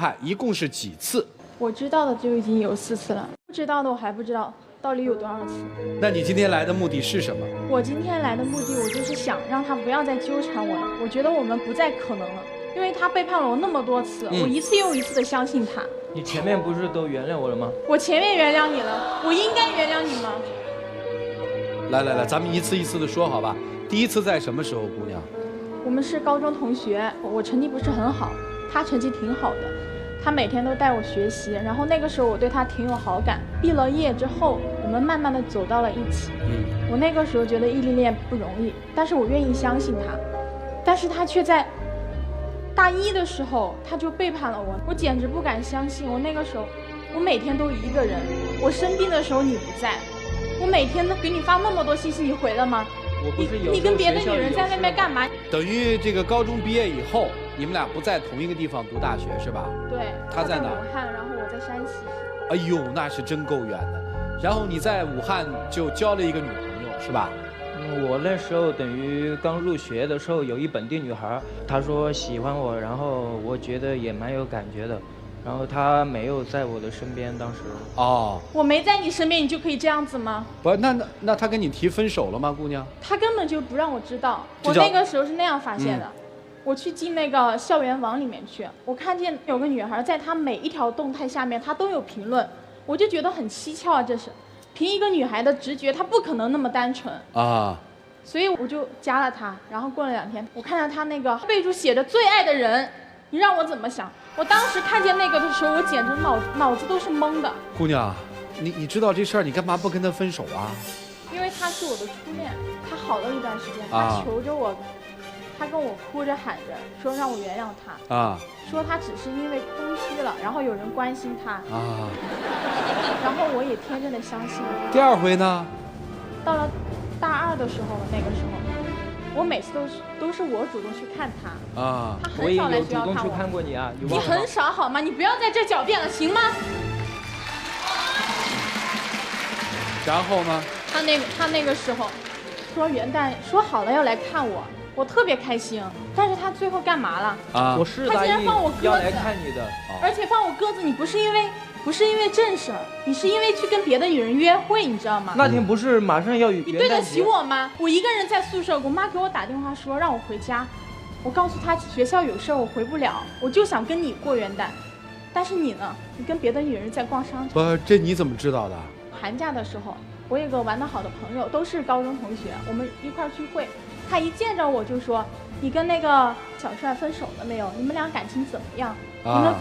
看一共是几次？我知道的就已经有4次了，不知道的我还不知道到底有多少次。那你今天来的目的是什么？我今天来的目的，我就是想让他不要再纠缠我了。我觉得我们不再可能了，因为他背叛了我那么多次，我一次又一次的相信他。你前面不是都原谅我了吗？我前面原谅你了，我应该原谅你吗？来，咱们一次一次的说，好吧？第一次在什么时候，姑娘？我们是高中同学，我成绩不是很好，他成绩挺好的，他每天都带我学习，然后那个时候我对他挺有好感。毕了业之后，我们慢慢的走到了一起。我那个时候觉得异地恋不容易，但是我愿意相信他，但是他却在大一的时候他就背叛了我，我简直不敢相信。我那个时候，我每天都一个人，我生病的时候你不在，我每天都给你发那么多信息，你回了吗？你跟别的女人在外面干嘛？等于这个高中毕业以后，你们俩不在同一个地方读大学是吧？对。他在哪？武汉，然后我在山西。哎呦，那是真够远的。然后你在武汉就交了一个女朋友是吧？我那时候等于刚入学的时候，有一本地女孩，她说喜欢我，然后我觉得也蛮有感觉的。然后他没有在我的身边，当时。哦，我没在你身边，你就可以这样子吗？不，那他跟你提分手了吗，姑娘？他根本就不让我知道，我那个时候是那样发现的。我去进那个校园网里面去，我看见有个女孩在她每一条动态下面，她都有评论，我就觉得很蹊跷啊，这是，凭一个女孩的直觉，她不可能那么单纯啊。所以我就加了她，然后过了2天，我看到她那个备注写着最爱的人。你让我怎么想？我当时看见那个的时候，我简直脑子都是懵的。姑娘，你知道这事儿，你干嘛不跟他分手啊？因为他是我的初恋，他好了一段时间，他求着我，他跟我哭着喊着说让我原谅他啊，说他只是因为空虚了，然后有人关心他啊，然后我也天真的相信了。第2回呢？到了大2的时候，那个时候。我每次都是我主动去看他啊，他很少来学校看我。我也有主动去看过你啊，你很少好吗？你不要在这狡辩了，行吗？然后呢？他那个时候说元旦说好了要来看我，我特别开心。但是他最后干嘛了？啊，我是答应要来看你的，而且放我鸽子，你不是因为正事儿，你是因为去跟别的女人约会，你知道吗？那天不是马上要与你对得起我吗？我一个人在宿舍，我妈给我打电话说让我回家，我告诉她学校有事儿我回不了，我就想跟你过元旦，但是你呢？你跟别的女人在逛商场。不，这你怎么知道的？寒假的时候，我有个玩得好的朋友，都是高中同学，我们一块聚会，他一见着我就说：“你跟那个小帅分手了没有？你们俩感情怎么样？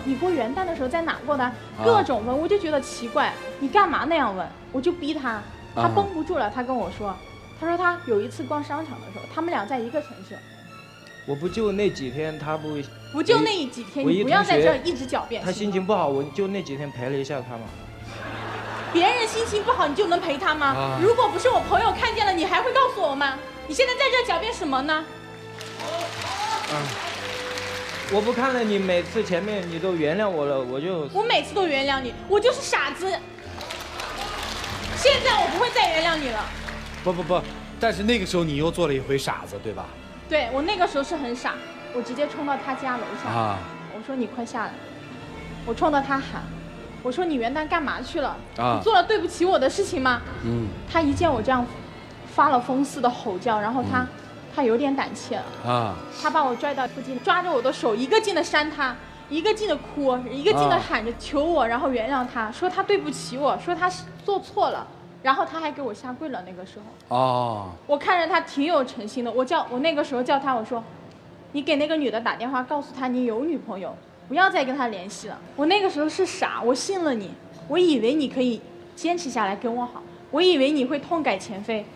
你过元旦的时候在哪过的？”各种问，我就觉得奇怪，你干嘛那样问？我就逼他，他绷不住了，他跟我说，他说他有一次逛商场的时候，他们俩在一个城市。我不就那几天，他不就那几天，你不要在这一直狡辩。他心情不好，我就那几天陪了一下他嘛。别人心情不好，你就能陪他吗？如果不是我朋友看见了，你还会告诉我吗？你现在在这狡辩什么呢？我不看了你每次前面你都原谅我了，我每次都原谅你，我就是傻子。现在我不会再原谅你了。不，但是那个时候你又做了一回傻子，对吧？对，我那个时候是很傻，我直接冲到他家楼下，我说你快下来，我冲到他喊。我说你元旦干嘛去了？你做了对不起我的事情吗？他一见我这样，发了疯似的吼叫，然后他有点胆怯了他把我拽到附近，抓着我的手，一个劲的扇他，一个劲的哭，一个劲的喊着求我，然后原谅他，说他对不起我，说他做错了，然后他还给我下跪了。那个时候我看着他挺有诚心的，我那个时候叫他，我说你给那个女的打电话，告诉他你有女朋友。不要再跟他联系了。我那个时候是傻，我信了你，我以为你可以坚持下来跟我好，我以为你会痛改前非。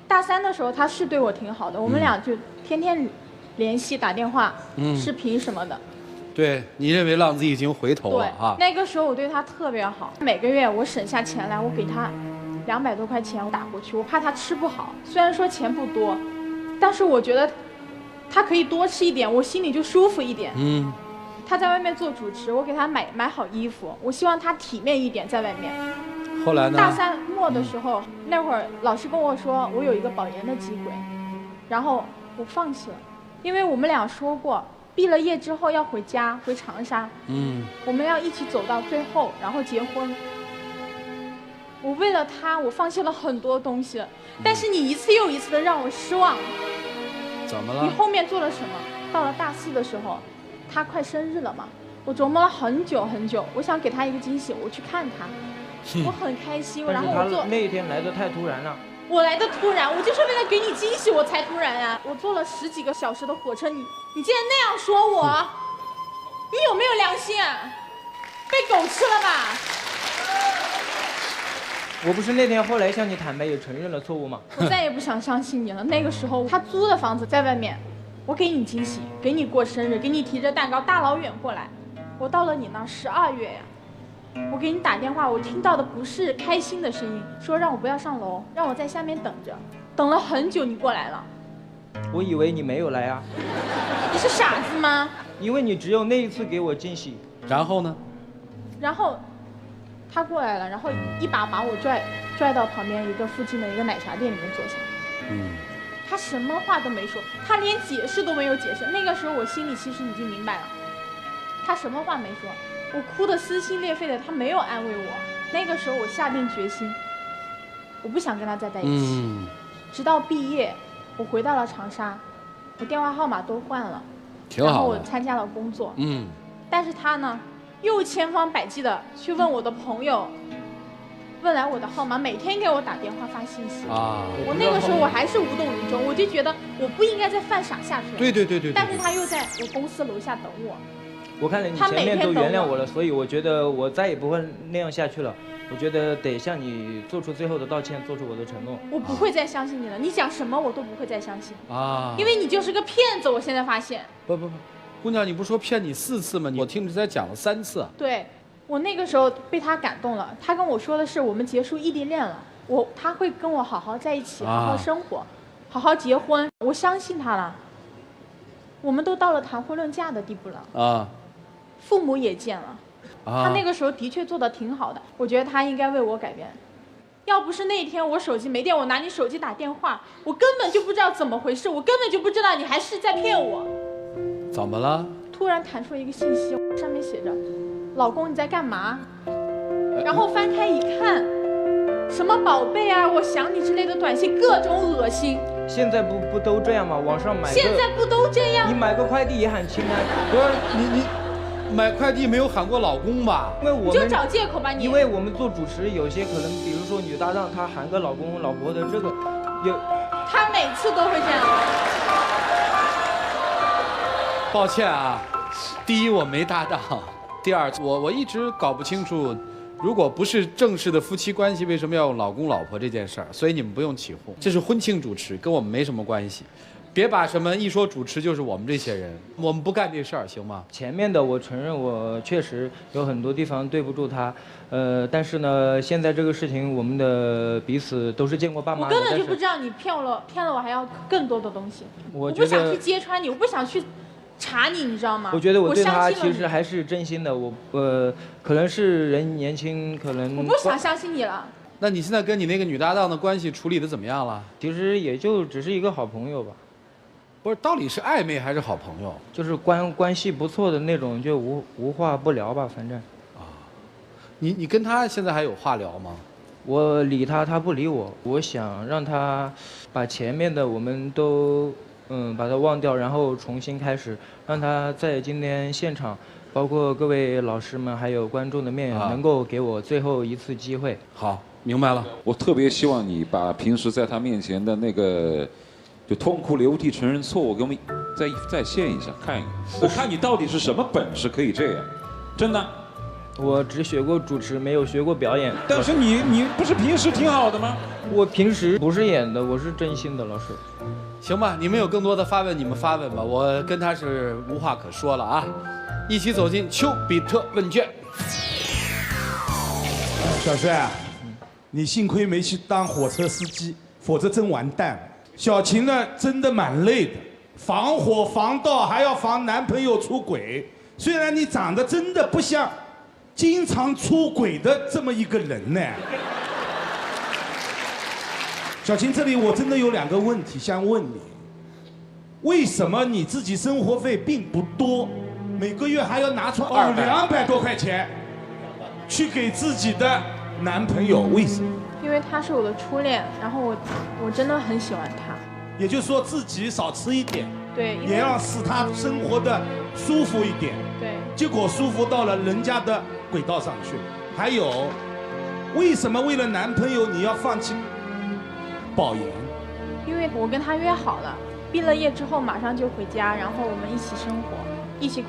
大3的时候他是对我挺好的，我们俩就天天联系打电话、视频什么的。对，你认为浪子已经回头了啊？那个时候我对他特别好，每个月我省下钱来，我给他200多块钱我打过去，我怕他吃不好。虽然说钱不多，但是我觉得他可以多吃一点，我心里就舒服一点。他在外面做主持，我给他买好衣服，我希望他体面一点在外面。后来呢？大3末的时候，那会儿老师跟我说我有一个保研的机会，然后我放弃了，因为我们俩说过，毕了业之后要回家，回长沙。我们要一起走到最后，然后结婚。我为了他，我放弃了很多东西，但是你一次又一次的让我失望。怎么了？你后面做了什么？到了大4的时候，他快生日了嘛，我琢磨了很久很久，我想给他一个惊喜，我去看他，我很开心。然后我那一天来的太突然了。我来的突然，我就是为了给你惊喜，我才突然啊！我坐了10几个小时的火车，你竟然那样说我，你有没有良心啊？被狗吃了吧？我不是那天后来向你坦白，也承认了错误吗？我再也不想相信你了。那个时候他租的房子在外面，我给你惊喜，给你过生日，给你提着蛋糕大老远过来。我到了你那12月呀，我给你打电话，我听到的不是开心的声音，说让我不要上楼，让我在下面等着，等了很久你过来了。我以为你没有来啊。你是傻子吗？因为你只有那一次给我惊喜。然后呢？然后他过来了，然后一把把我拽到旁边一个附近的一个奶茶店里面坐下。他什么话都没说，他连解释都没有解释。那个时候我心里其实已经明白了，他什么话没说，我哭得撕心裂肺的，他没有安慰我。那个时候我下定决心，我不想跟他再在一起。直到毕业，我回到了长沙，我电话号码都换了，然后我参加了工作。但是他呢，又千方百计的去问我的朋友，问来我的号码，每天给我打电话发信息。我那个时候我还是无动于衷，我就觉得我不应该再犯傻下去了。对。但是他又在我公司楼下等我。我看了你前面都原谅我了，所以我觉得我再也不会那样下去了。我觉得得向你做出最后的道歉，做出我的承诺。我不会再相信你了，你讲什么我都不会再相信因为你就是个骗子。我现在发现。不，姑娘，你不说骗你4次吗？我听着才讲了3次。对，我那个时候被他感动了，他跟我说的是我们结束异地恋了，他会跟我好好在一起，好好生活，好好结婚，我相信他了。我们都到了谈婚论嫁的地步了父母也见了他那个时候的确做得挺好的，我觉得他应该为我改变。要不是那天我手机没电，我拿你手机打电话，我根本就不知道怎么回事，我根本就不知道你还是在骗我。怎么了？突然弹出一个信息，上面写着老公你在干嘛，然后翻开一看，什么宝贝啊我想你之类的短信，各种恶心。现在不都这样吗？网上买现在不都这样？你买个快递也喊亲爱。不是你买快递没有喊过老公吧？因为我们你就找借口吧你。因为我们做主持，有些可能，比如说女搭档，她喊个老公老婆的这个，他每次都会这样。抱歉啊，第一我没搭档，第二我一直搞不清楚，如果不是正式的夫妻关系，为什么要用老公老婆这件事儿？所以你们不用起哄，这是婚庆主持，跟我们没什么关系。别把什么一说主持就是我们这些人，我们不干这事儿，行吗？前面的我承认我确实有很多地方对不住他，但是呢，现在这个事情我们的彼此都是见过爸妈的。我根本就不知道你骗了我还要更多的东西。我不想去揭穿你，我不想去查你，你知道吗？我觉得我对他其实还是真心的，可能是人年轻，可能我不想相信你了。那你现在跟你那个女搭档的关系处理的怎么样了？其实也就只是一个好朋友吧。不是，到底是暧昧还是好朋友？就是关系不错的那种，就无话不聊吧，反正。你跟他现在还有话聊吗？我理他，他不理我。我想让他把前面的我们都把它忘掉，然后重新开始，让他在今天现场，包括各位老师们还有观众的面，能够给我最后一次机会。好，明白了。我特别希望你把平时在他面前的那个。就痛哭流涕承认错误，给我们再现一下，看一看。我看你到底是什么本事可以这样，真的。我只学过主持，没有学过表演。但是你不是平时挺好的吗？我平时不是演的，我是真心的，老师。行吧，你们有更多的发问，你们发问吧，我跟他是无话可说了啊。一起走进丘比特问卷。小帅，你幸亏没去当火车司机，否则真完蛋了。小琴呢，真的蛮累的，防火防盗还要防男朋友出轨。虽然你长得真的不像经常出轨的这么一个人呢。小琴，这里我真的有2个问题想问你。为什么你自己生活费并不多，每个月还要拿出200多块钱去给自己的男朋友？为什么？因为他是我的初恋，然后我真的很喜欢他。也就是说自己少吃一点，对，也要使他生活的舒服一点。对，结果舒服到了人家的轨道上去了。还有，为什么为了男朋友你要放弃保研？因为我跟他约好了，毕了业之后马上就回家，然后我们一起生活，一起。